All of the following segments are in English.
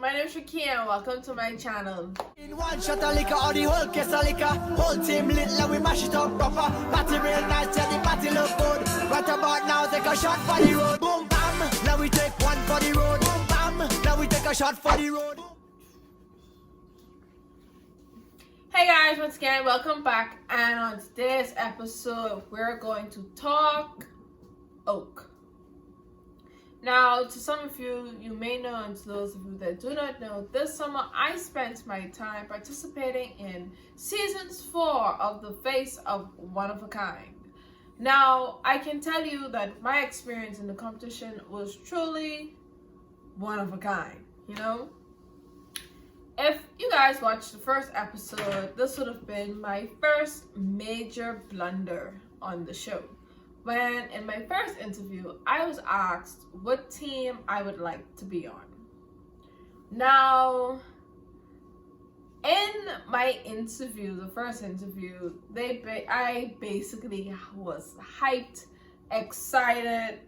My name is Shaki and welcome to my channel. In one shot of liquor or the whole case of liquor. Whole team lit like we mash it up proper. Party real nice, yeah, the party look good. Right about now, take a shot for the road. Boom bam, now we take one for the road. Boom bam, now we take a shot for the road. Hey guys, once again, welcome back. And on today's episode, we're going to talk oak. Now, to some of you, you may know, and to those of you that do not know, this summer I spent my time participating in seasons 4 of The Face of One of a Kind. Now, I can tell you that my experience in the competition was truly one of a kind, you know? If you guys watched the first episode, this would have been my first major blunder on the show. When in my first interview, I was asked what team I would like to be on. Now, in my interview, the first interview, I basically was hyped, excited,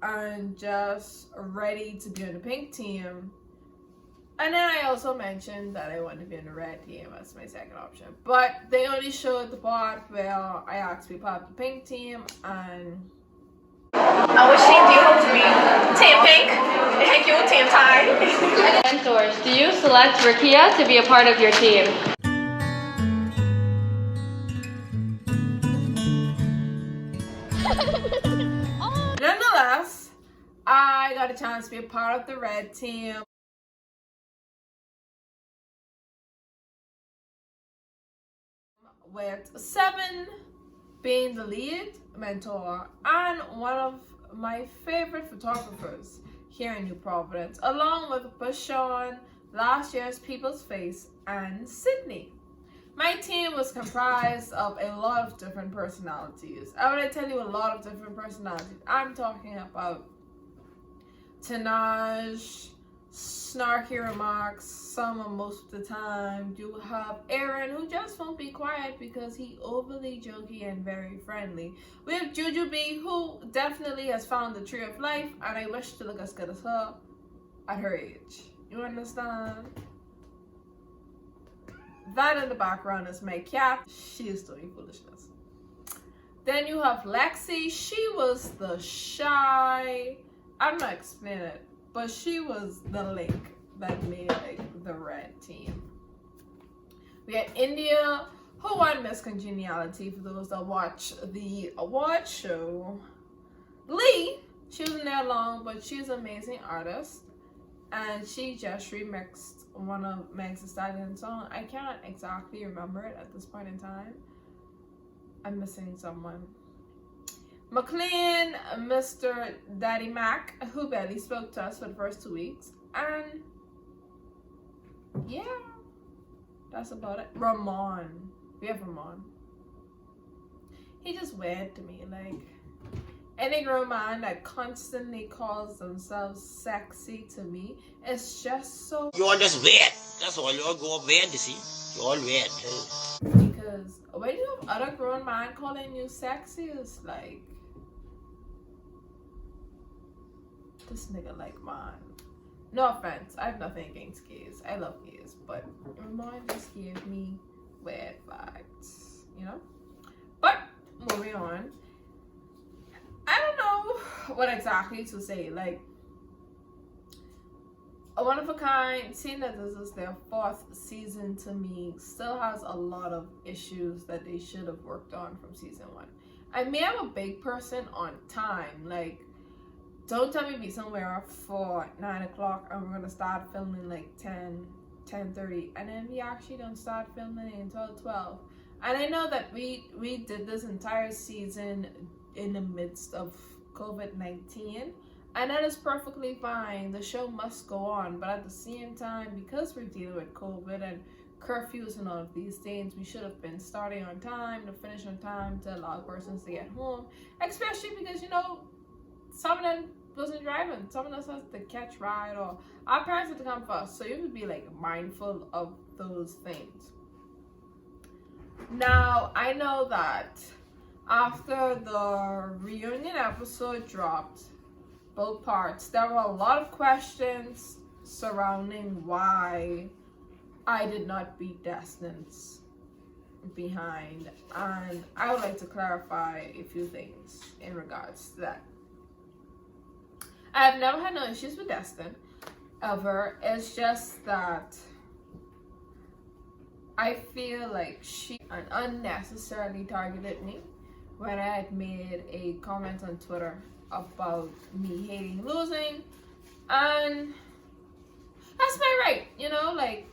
and just ready to be on the pink team. And then I also mentioned that I wanted to be on the red team as my second option. But they only showed the part where I asked people about the pink team and... Which team do you hope to be? Team Pink? Thank you, Team Tie. Mentors, do you select Rakia to be a part of your team? Nonetheless, I got a chance to be a part of the red team. With 7 being the lead mentor and one of my favorite photographers here in New Providence, along with Bashan, last year's People's Face, and Sydney. My team was comprised of a lot of different personalities. I want to tell you a lot of different personalities. I'm talking about Tanaj, snarky remarks, some or most of the time. You have Aaron, who just won't be quiet because he overly jokey and very friendly. We have Jujubee, who definitely has found the tree of life, and I wish to look as good as her at her age. You understand? That in the background is my cat. She is doing foolishness. Then you have Lexi. She was the shy, I'm not explaining it, but she was the link that made the red team. We had India, who won Miss Congeniality for those that watch the award show. Lee, she wasn't there long, but she's an amazing artist. And she just remixed one of Meg Thee Stallion's songs. I can't exactly remember it at this point in time. I'm missing someone. McLean, Mr. Daddy Mac, who barely spoke to us for the first 2 weeks. And yeah, that's about it. Ramon. We have Ramon. He just weird to me. Like, any grown man that constantly calls themselves sexy to me, it's just so... You're just weird. That's all. You're going weird, you see. You're all weird. Because when you have other grown man calling you sexy, it's like... This nigga like man. No offense, I have nothing against gays. I love gays, but Ramon just gave me weird vibes, you know? But moving on, I don't know what exactly to say. Like, A One of a Kind, seeing that this is their 4th season, to me still has a lot of issues that they should have worked on from season 1. I may am a big person on time, like, don't tell me be somewhere for 9 o'clock and we're gonna start filming like 10:30, and then we actually don't start filming until 12. And I know that we did this entire season in the midst of COVID-19, and that is perfectly fine. The show must go on, but at the same time, because we're dealing with COVID and curfews and all of these things, we should have been starting on time to finish on time to allow persons to get home, especially because, you know, some of them wasn't driving. Some of us has to catch ride, or our parents had to come first. So you would be like mindful of those things. Now, I know that after the reunion episode dropped, both parts, there were a lot of questions surrounding why I did not beat Destin's behind, and I would like to clarify a few things in regards to that. I have never had no issues with Destin ever. It's just that I feel like she unnecessarily targeted me when I had made a comment on Twitter about me hating losing, and that's my right, you know, like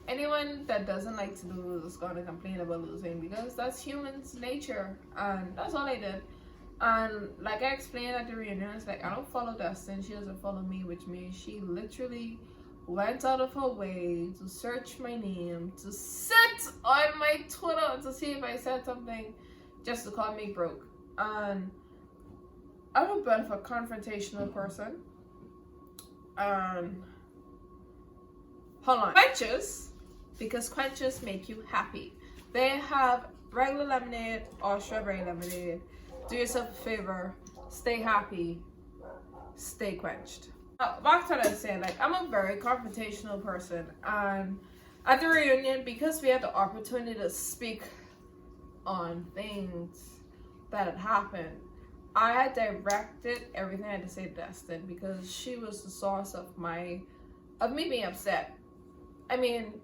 anyone that doesn't like to lose is going to complain about losing because that's humans' nature, and that's all I did. And like I explained at the reunion, it's like I don't follow Destin, she doesn't follow me, which means she literally went out of her way to search my name, to sit on my Twitter to see if I said something, just to call me broke. And I'm a bit of a confrontational person. Hold on. Quenches, because quenches make you happy. They have regular lemonade or strawberry lemonade. Do yourself a favor, stay happy, stay quenched. Back to what I was saying, like I'm a very confrontational person, and at the reunion, because we had the opportunity to speak on things that had happened, I had directed everything I had to say to Destin because she was the source of me being upset. I mean,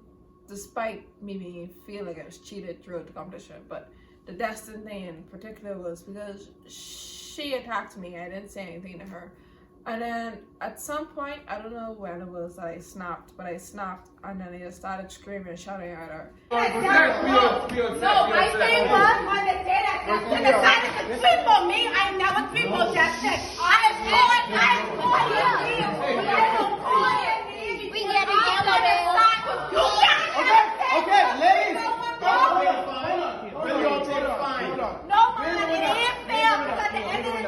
despite me feeling like I was cheated throughout the competition, but the Destin thing in particular was because she attacked me. I didn't say anything to her. And then at some point, I don't know when it was that I snapped, but I snapped and then I just started screaming and shouting at her. No, my thing was on the day that Destin decided to creep on me, I never creep on Destin. I am going to We get it, Okay, ladies. No, man, it ain't fair because at the end of the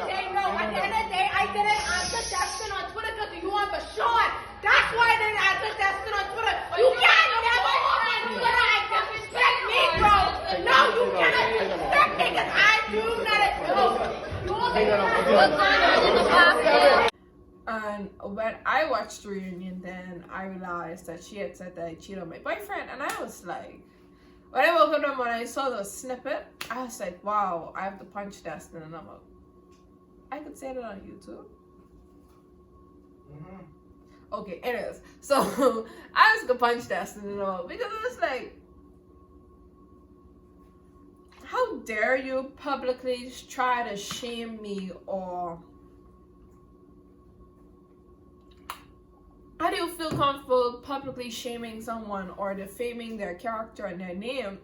day, I didn't answer Destin on Twitter because you want the short. That's why I didn't answer Destin on Twitter. You can't never on Twitter and disrespect me, bro. No, you cannot disrespect me because I do not. And when I watched the reunion, then I realized that she had said that I cheated on my boyfriend, and I was like, when I woke up in the morning, I saw the snippet, I was like, wow, I have to punch Destin, and I'm like, I could say that on YouTube. Okay, anyways, so I was gonna punch Destin and all because it was like, how dare you publicly try to shame me, or how do you feel comfortable publicly shaming someone or defaming their character and their name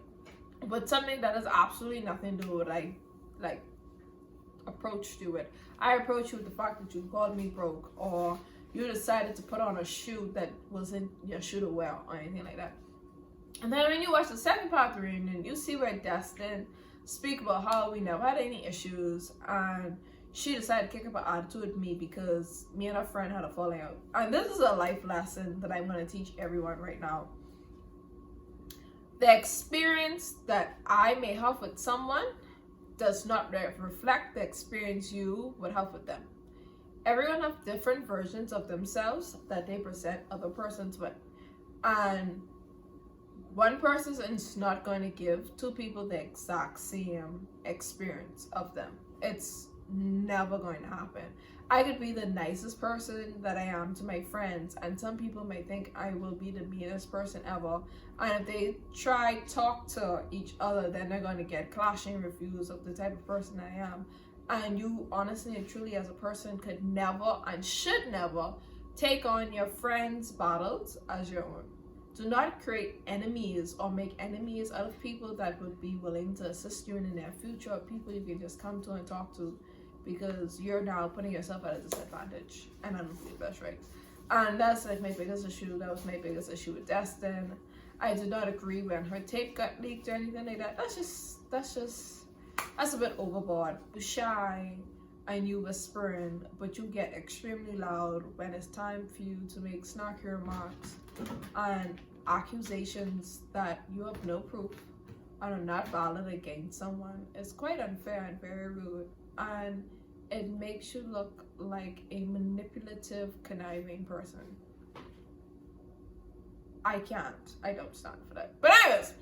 with something that has absolutely nothing to do with like approached you with? I approached you with the fact that you called me broke, or you decided to put on a shoe that wasn't your shoe to wear, or anything like that. And then when you watch the second part of the reunion, you see where Destin speak about how we never had any issues, and she decided to kick up an attitude with me because me and her friend had a falling out. And this is a life lesson that I'm going to teach everyone right now. The experience that I may have with someone does not reflect the experience you would have with them. Everyone has different versions of themselves that they present other persons with. And one person is not going to give two people the exact same experience of them. It's never going to happen. I could be the nicest person that I am to my friends, and some people may think I will be the meanest person ever, and if they try talk to each other, then they're going to get clashing reviews of the type of person I am. And you honestly and truly as a person could never and should never take on your friends' battles as your own. Do not create enemies or make enemies out of people that would be willing to assist you in the near future, or people you can just come to and talk to, because you're now putting yourself at a disadvantage, and I don't believe that's right. And that's like my biggest issue. That was my biggest issue with Destin. I did not agree when her tape got leaked or anything like that. That's a bit overboard. You're shy and you whispering, but you get extremely loud when it's time for you to make snarky remarks and accusations that you have no proof and are not valid against someone. It's quite unfair and very rude, and it makes you look like a manipulative, conniving person. I don't stand for that. But anyways,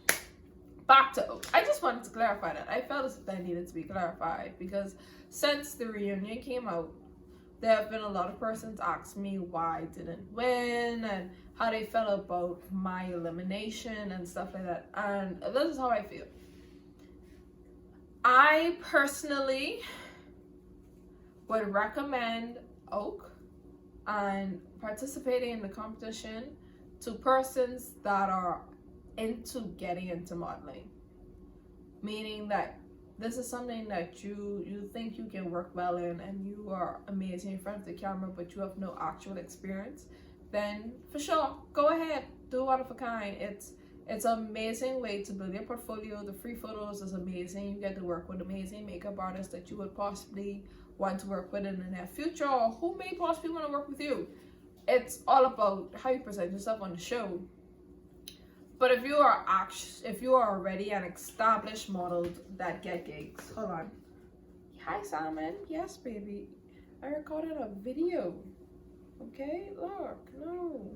back to Oak. I just wanted to clarify that. I felt as if that needed to be clarified because since the reunion came out, there have been a lot of persons ask me why I didn't win and how they felt about my elimination and stuff like that. And this is how I feel. I personally would recommend Oak and participating in the competition to persons that are into getting into modeling. Meaning that this is something that you think you can work well in and you are amazing in front of the camera, but you have no actual experience, then for sure, go ahead, do one of a kind. It's an amazing way to build your portfolio. The free photos is amazing. You get to work with amazing makeup artists that you would possibly want to work with in the near future, or who may possibly want to work with you. It's all about how you present yourself on the show. But if you are already an established model that get gigs, hold on. Hi Simon, yes baby, I recorded a video. Okay, look, no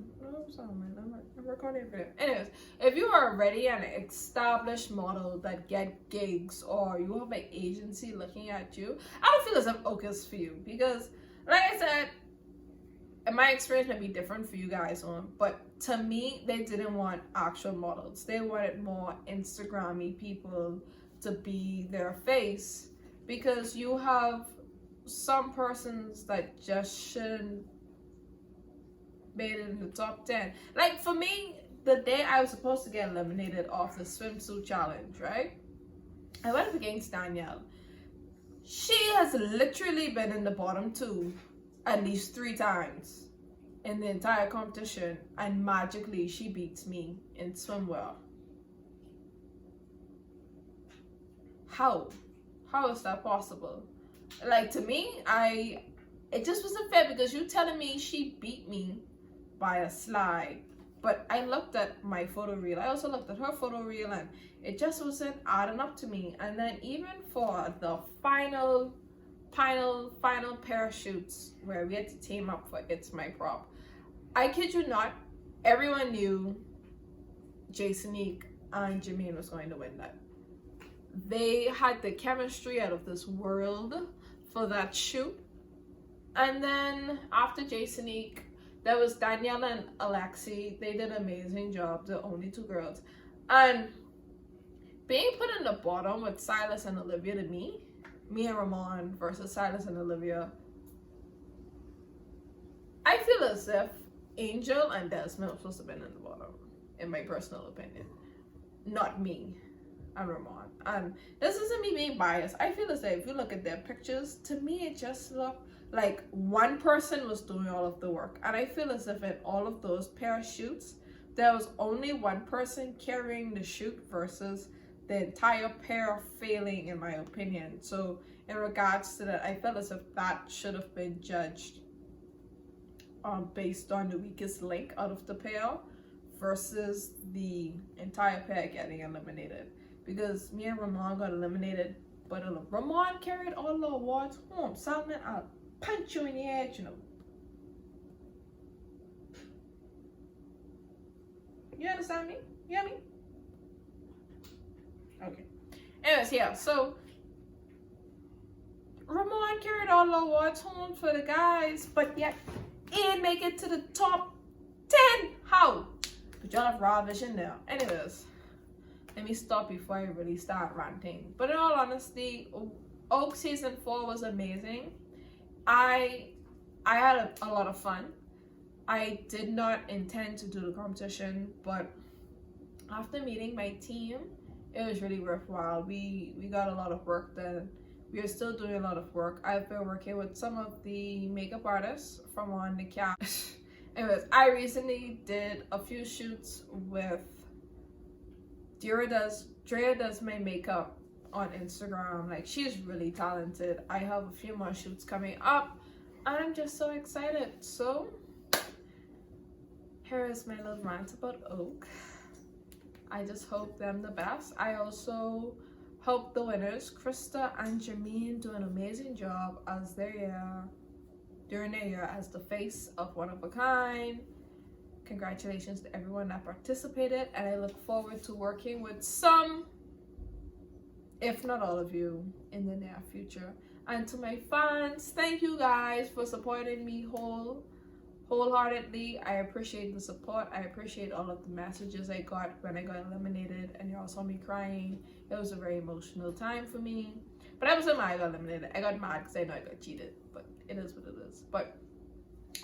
Simon, I'm recording a video. Anyways, if you are already an established model that get gigs, or you have an agency looking at you, I don't feel as if Oak is for you because, like I said, and my experience might be different for you guys but to me, they didn't want actual models. They wanted more Instagram-y people to be their face, because you have some persons that just shouldn't made it in the top 10. Like for me, the day I was supposed to get eliminated off the swimsuit challenge, right? I went up against Danielle. She has literally been in the bottom 2 at least 3 times in the entire competition, and magically she beats me in swimwear. How is that possible? Like, to me, it just wasn't fair, because you telling me she beat me by a slide, but I looked at my photo reel. I also looked at her photo reel, and it just wasn't adding up to me. And then even for the final pair of shoots where we had to team up for It's My Prop, I kid you not, everyone knew Jasonique and Jermaine was going to win that. They had the chemistry out of this world for that shoot. And then after Jasonique, there was Danielle and Alexi. They did an amazing job, the only 2 girls. And being put in the bottom with Silas and Olivia, to me and Ramon versus Silas and Olivia, I feel as if Angel and Desmond were supposed to have been in the bottom, in my personal opinion. Not me and Ramon. And this isn't me being biased. I feel as if you look at their pictures, to me it just looked like one person was doing all of the work. And I feel as if in all of those pair of shoots, there was only one person carrying the shoot versus the entire pair failing, in my opinion. So in regards to that, I felt as if that should have been judged based on the weakest link out of the pair versus the entire pair getting eliminated. Because me and Ramon got eliminated, but Ramon carried all the awards home. Simon, I'll punch you in the head, you know. You understand me? You hear me? Okay. Anyways, yeah, so Ramon carried all the awards home for the guys, but yet he didn't make it to the top 10. How? But y'all have raw vision now. Anyways, let me stop before I really start ranting. But in all honesty, Oak season 4 was amazing. I had a lot of fun. I did not intend to do the competition, but after meeting my team, it was really worthwhile. We got a lot of work done. We are still doing a lot of work. I've been working with some of the makeup artists from on the cast. Anyways, I recently did a few shoots with Drea does my makeup on Instagram. Like, she's really talented. I have a few more shoots coming up, and I'm just so excited. So here is my little rant about Oak. I just hope them the best. I also hope the winners, Krista and Jermaine, do an amazing job as during their year as the face of One of a Kind. Congratulations to everyone that participated, and I look forward to working with some, if not all of you, in the near future. And to my fans, thank you guys for supporting me wholeheartedly. I appreciate the support. I appreciate all of the messages I got when I got eliminated, and y'all saw me crying. It was a very emotional time for me. But I wasn't mad I got eliminated. I got mad because I know I got cheated, but it is what it is. But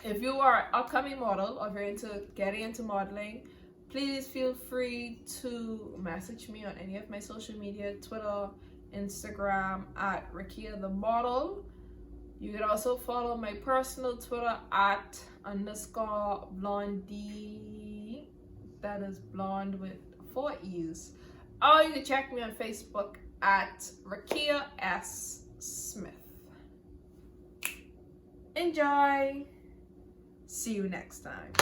if you are an upcoming model, or if you're getting into modeling, please feel free to message me on any of my social media, Twitter, Instagram, at Rakia the Model. You can also follow my personal Twitter at _blondie. That is blonde with 4 E's. Or you can check me on Facebook at Rakia S. Smith. Enjoy! See you next time.